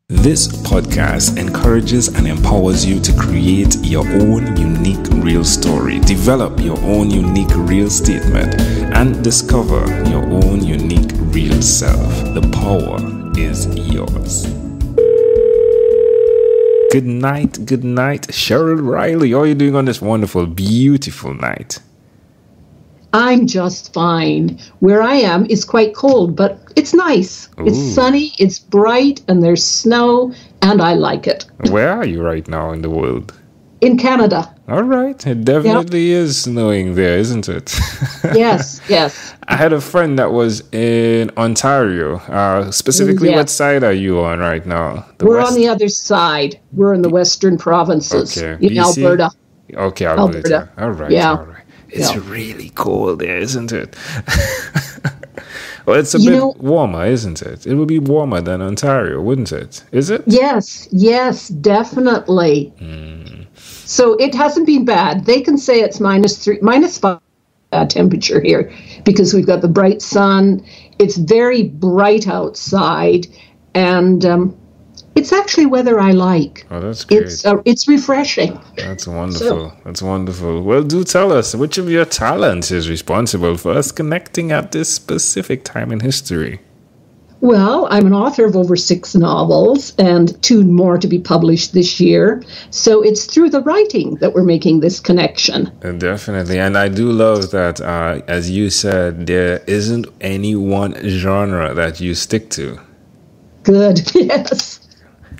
This podcast encourages and empowers you to create your own unique real story, develop your own unique real statement, and discover your own unique real self. The power is yours. Good night, Sherile Reilly. How are you doing on this wonderful, beautiful night? I'm just fine. Where I am is quite cold, but it's nice. Ooh. It's sunny, it's bright, and there's snow, and I like it. Where are you right now in the world? In Canada. All right. It definitely is snowing there, isn't it? Yes. I had a friend that was in Ontario. Specifically, What side are you on right now? We're on the other side. We're in the western provinces. Okay. In BC? Alberta. Okay, Alberta. All right. Yeah. All right. It's really cold there, isn't it? Well, it's a bit warmer, isn't it? It would be warmer than Ontario, wouldn't it? Is it? Yes, definitely. So it hasn't been bad. They can say it's -5 temperature here because we've got the bright sun. It's very bright outside, and it's actually weather I like. Oh, that's great. It's refreshing. That's wonderful. That's wonderful. Well, do tell us, which of your talents is responsible for us connecting at this specific time in history? Well, I'm an author of over 6 novels and 2 more to be published this year. So it's through the writing that we're making this connection. Definitely. And I do love that, as you said, there isn't any one genre that you stick to. Good, yes.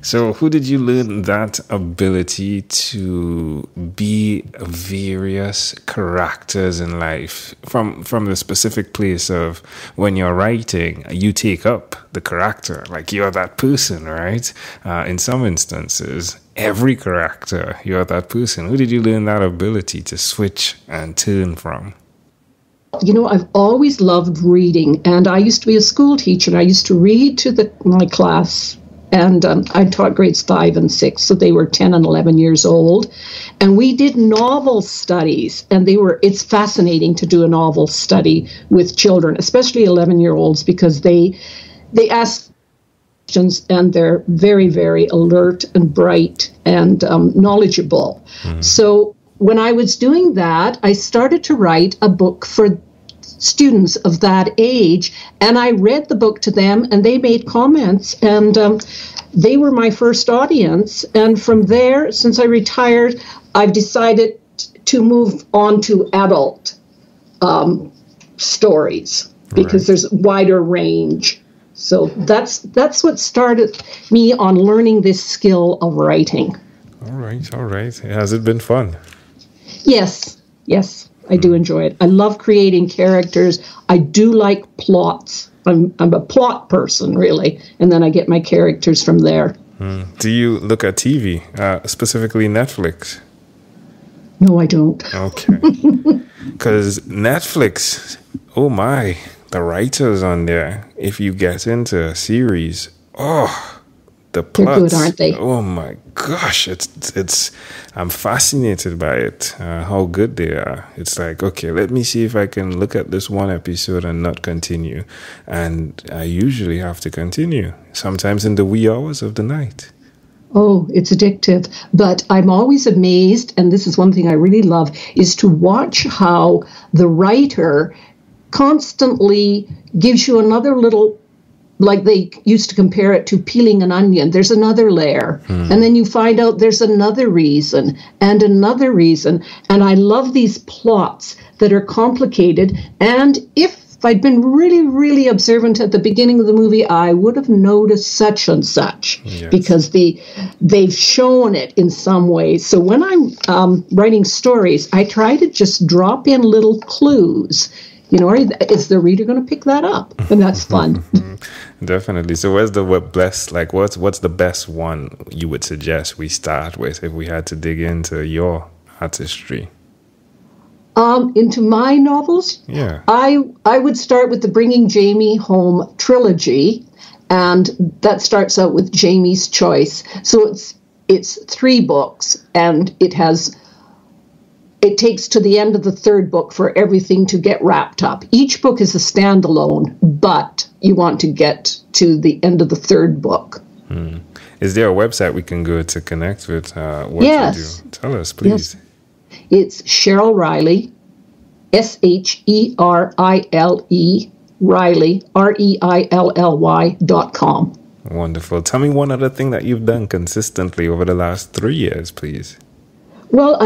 So who did you learn that ability to be various characters in life from the specific place of when you're writing, you take up the character, like you're that person, right? In some instances, every character, you're that person. Who did you learn that ability to switch and turn from? I've always loved reading, and I used to be a school teacher, and I used to read to my class. And I taught grades 5 and 6, so they were 10 and 11 years old. And we did novel studies, and it's fascinating to do a novel study with children, especially 11-year-olds, because they ask questions, and they're very, very alert and bright and knowledgeable. So when I was doing that, I started to write a book for students of that age, and I read the book to them, and they made comments, and they were my first audience. And from there, since I retired, I've decided to move on to adult stories because there's a wider range. So that's what started me on learning this skill of writing. All right. Has it been fun? Yes. I do enjoy it. I love creating characters. I do like plots. I'm a plot person, really, and then I get my characters from there. Do you look at TV, specifically Netflix? No, I don't. Okay. Because Netflix, oh my, the writers on there, if you get into a series, the plots, they're good, aren't they? Oh my gosh, it's I'm fascinated by it, how good they are. It's like, okay, let me see if I can look at this one episode and not continue. And I usually have to continue, sometimes in the wee hours of the night. Oh, it's addictive. But I'm always amazed, and this is one thing I really love, is to watch how the writer constantly gives you another little, like they used to compare it to peeling an onion. There's another layer. And then you find out there's another reason and another reason. And I love these plots that are complicated. And if I'd been really, really observant at the beginning of the movie, I would have noticed such and such because they've shown it in some ways. So when I'm writing stories, I try to just drop in little clues. Is the reader going to pick that up? And that's fun. Definitely. So what's the best one you would suggest we start with if we had to dig into your artistry? Into my novels? Yeah. I would start with the Bringing Jamie Home trilogy, and that starts out with Jamie's Choice. So it's 3 books, and it takes to the end of the 3rd book for everything to get wrapped up. Each book is a standalone, but you want to get to the end of the 3rd book. Is there a website we can go to connect with what Yes. you do? Tell us, please. Yes. It's Sherile Reilly, Sherile Reilly, REILLY.com. Wonderful. Tell me one other thing that you've done consistently over the last 3 years, please. Well,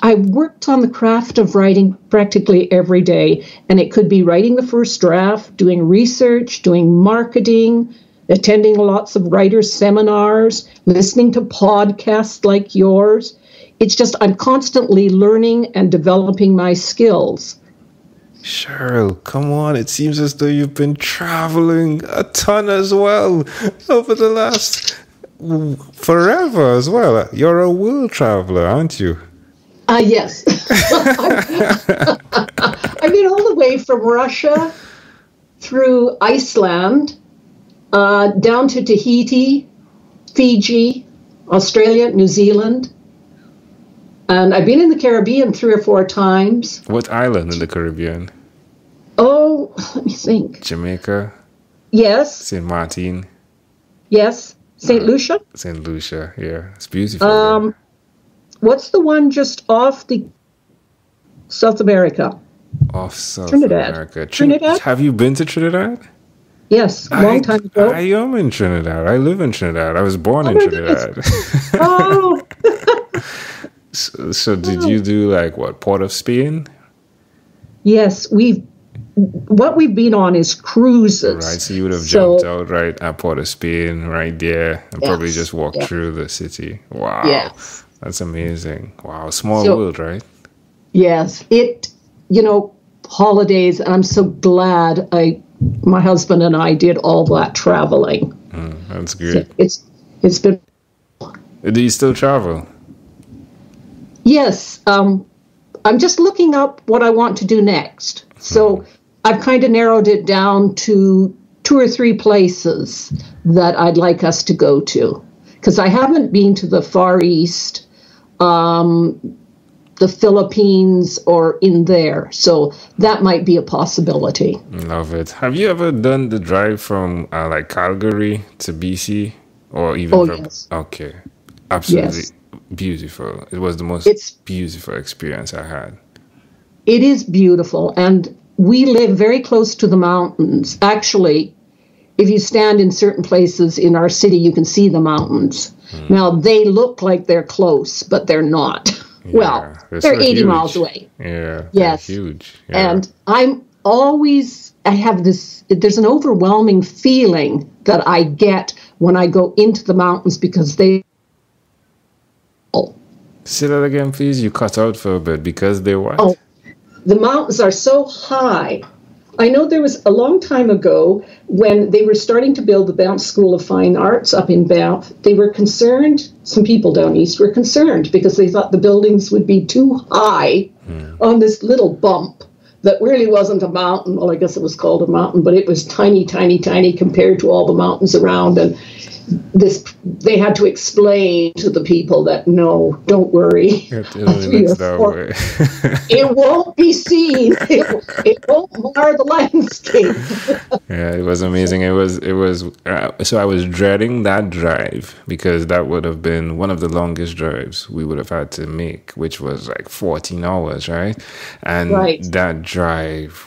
I've worked on the craft of writing practically every day, and it could be writing the first draft, doing research, doing marketing, attending lots of writers' seminars, listening to podcasts like yours. It's just I'm constantly learning and developing my skills. Sheryl, come on. It seems as though you've been traveling a ton as well over the last forever as well. You're a world traveler, aren't you? Yes. I've been all the way from Russia through Iceland, down to Tahiti, Fiji, Australia, New Zealand. And I've been in the Caribbean 3 or 4 times. What island in the Caribbean? Oh, let me think. Jamaica? Yes. St. Martin? Yes. St. Lucia? St. Lucia, yeah. It's beautiful. What's the one just off the South America? Off South Trinidad. America. Trinidad? Have you been to Trinidad? Yes, long time ago. I am in Trinidad. I live in Trinidad. I was born in Trinidad. Oh. So did you do Port of Spain? Yes, what we've been on is cruises. Right, so you would have jumped out right at Port of Spain right there and probably just walked through the city. Wow. Yes. That's amazing. Wow, small world, right? Yes. Holidays, and I'm so glad my husband and I did all that traveling. That's good. So it's been. Do you still travel? Yes. I'm just looking up what I want to do next. So I've kind of narrowed it down to 2 or 3 places that I'd like us to go to. Because I haven't been to the Far East, the Philippines, or in there. So that might be a possibility. Love it. Have you ever done the drive from Calgary to BC? Or even from... Yes. Okay. Absolutely. Yes. Beautiful. It was the most beautiful experience I had. It is beautiful, and we live very close to the mountains. Actually, if you stand in certain places in our city, you can see the mountains. Now, they look like they're close, but they're not. Yeah, they're 80 miles away. Yeah, yes, huge. Yeah. And there's an overwhelming feeling that I get when I go into the mountains because they... Say that again, please. You cut out for a bit. Because they what? Oh, the mountains are so high. I know there was a long time ago when they were starting to build the Banff School of Fine Arts up in Banff. They were concerned, some people down east were concerned because they thought the buildings would be too high on this little bump that really wasn't a mountain. Well, I guess it was called a mountain, but it was tiny, tiny, tiny compared to all the mountains around. And they had to explain to the people that, no, don't worry. It looks that way. It won't be seen. It won't mar the landscape. Yeah, it was amazing. It was. So I was dreading that drive because that would have been one of the longest drives we would have had to make, which was 14 hours, right? And that drive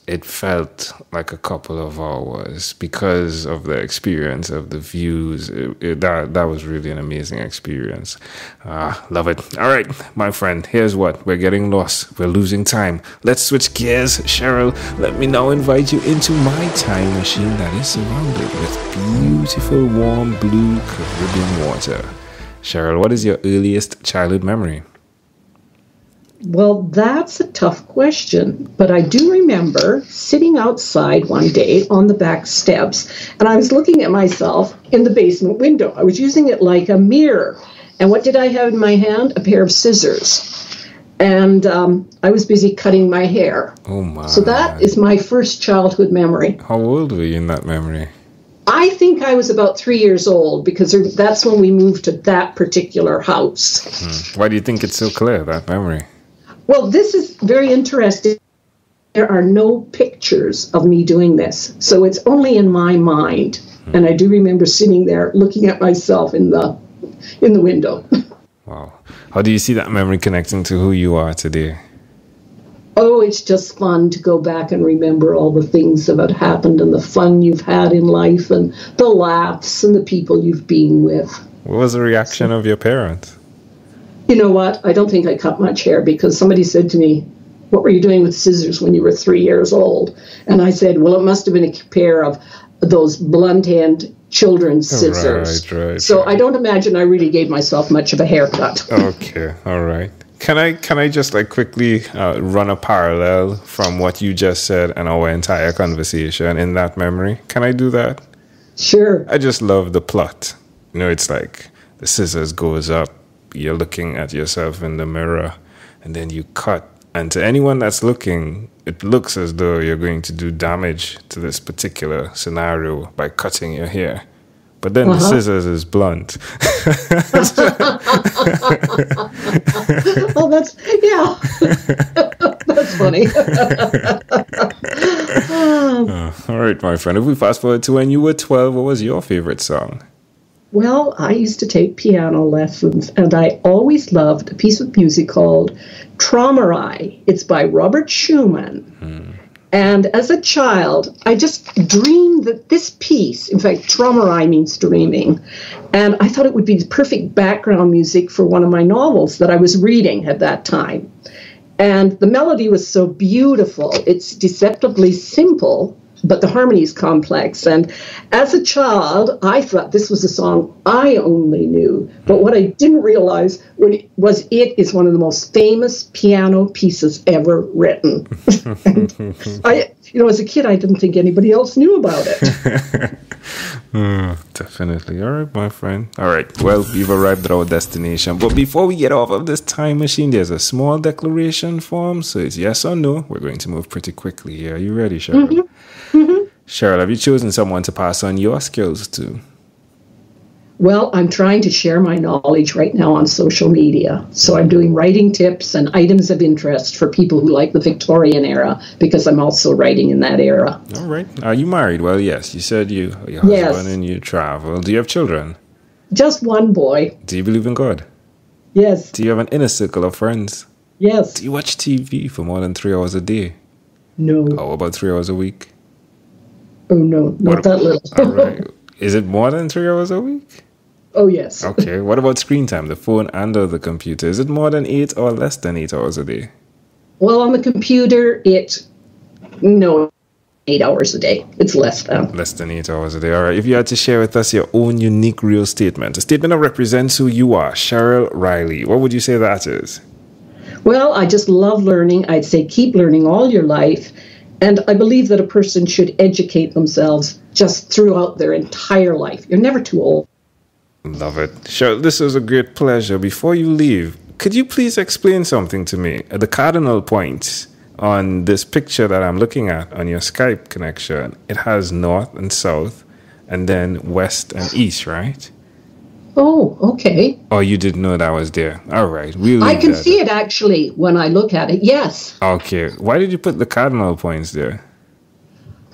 it felt like a couple of hours because of the experience of the views. That was really an amazing experience. Love it. All right, my friend, here's what. We're getting lost. We're losing time. Let's switch gears. Sheryl, let me now invite you into my time machine that is surrounded with beautiful, warm, blue Caribbean water. Sheryl, what is your earliest childhood memory? Well, that's a tough question, but I do remember sitting outside one day on the back steps, and I was looking at myself in the basement window. I was using it like a mirror, and what did I have in my hand? A pair of scissors, and I was busy cutting my hair. Oh, my. So that is my first childhood memory. How old were you in that memory? I think I was about 3 years old because that's when we moved to that particular house. Why do you think it's so clear, that memory? Well, this is very interesting. There are no pictures of me doing this, so it's only in my mind. And I do remember sitting there looking at myself in the window. Wow. How do you see that memory connecting to who you are today? Oh, it's just fun to go back and remember all the things that have happened and the fun you've had in life and the laughs and the people you've been with. What was the reaction of your parents? You know what? I don't think I cut much hair because somebody said to me, "What were you doing with scissors when you were 3 years old?" And I said, well, it must have been a pair of those blunt-end children's scissors. Right. So I don't imagine I really gave myself much of a haircut. Okay, all right. Can I just like quickly run a parallel from what you just said and our entire conversation in that memory? Can I do that? Sure. I just love the plot. You know, it's like the scissors goes up, you're looking at yourself in the mirror, and then you cut. And to anyone that's looking, it looks as though you're going to do damage to this particular scenario by cutting your hair. But then the scissors is blunt. Oh, that's funny. All right, my friend. If we fast forward to when you were 12, what was your favorite song? Well, I used to take piano lessons, and I always loved a piece of music called Traumerei. It's by Robert Schumann. And as a child, I just dreamed that this piece, in fact, Traumerei means dreaming, and I thought it would be the perfect background music for one of my novels that I was reading at that time. And the melody was so beautiful. It's deceptively simple, but the harmony is complex. And as a child, I thought this was a song I only knew. But what I didn't realize it is one of the most famous piano pieces ever written. As a kid, I didn't think anybody else knew about it. Definitely. All right, my friend. All right. Well, we've arrived at our destination. But before we get off of this time machine, there's a small declaration form. So it's yes or no. We're going to move pretty quickly here. Are you ready, Sherile? Mm-hmm. Sherile, have you chosen someone to pass on your skills to? Well, I'm trying to share my knowledge right now on social media. So I'm doing writing tips and items of interest for people who like the Victorian era, because I'm also writing in that era. All right. Are you married? Well, yes. You said your husband and you travel. Do you have children? Just one boy. Do you believe in God? Yes. Do you have an inner circle of friends? Yes. Do you watch TV for more than 3 hours a day? No. How about 3 hours a week? Oh, no, not that little. All right. Is it more than 3 hours a week? Oh, yes. Okay. What about screen time, the phone and or the computer? Is it more than 8 or less than 8 hours a day? Well, on the computer, 8 hours a day. It's less than. Less than 8 hours a day. All right. If you had to share with us your own unique real statement, a statement that represents who you are, Sherile Reilly, what would you say that is? Well, I just love learning. I'd say keep learning all your life. And I believe that a person should educate themselves just throughout their entire life. You're never too old. Love it. Sherile, this was a great pleasure. Before you leave, could you please explain something to me? The cardinal points on this picture that I'm looking at on your Skype connection, it has north and south and then west and east, right? Oh, okay. Oh, you didn't know that was there. All right. I can see it actually when I look at it. Yes. Okay. Why did you put the cardinal points there?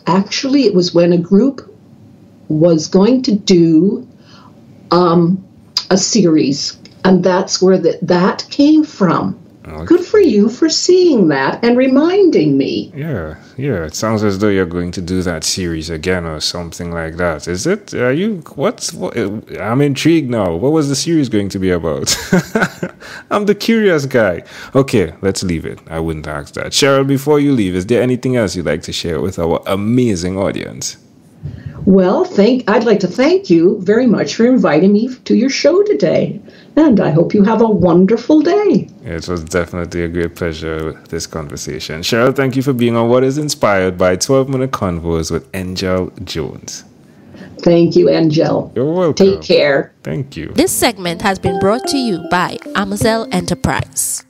Actually, it was when a group was going to do a series, and that's where that came from. Okay. Good for you for seeing that and reminding me. Yeah. It sounds as though you're going to do that series again or something like that. Is it? Are you? What? I'm intrigued now. What was the series going to be about? I'm the curious guy. Okay, let's leave it. I wouldn't ask that. Sherile, before you leave, is there anything else you'd like to share with our amazing audience? Well, I'd like to thank you very much for inviting me to your show today. And I hope you have a wonderful day. It was definitely a great pleasure, this conversation. Sherile, thank you for being on What is Inspired by 12-Minute Convos with Angel Jones. Thank you, Angel. You're welcome. Take care. Thank you. This segment has been brought to you by Amazel Enterprise.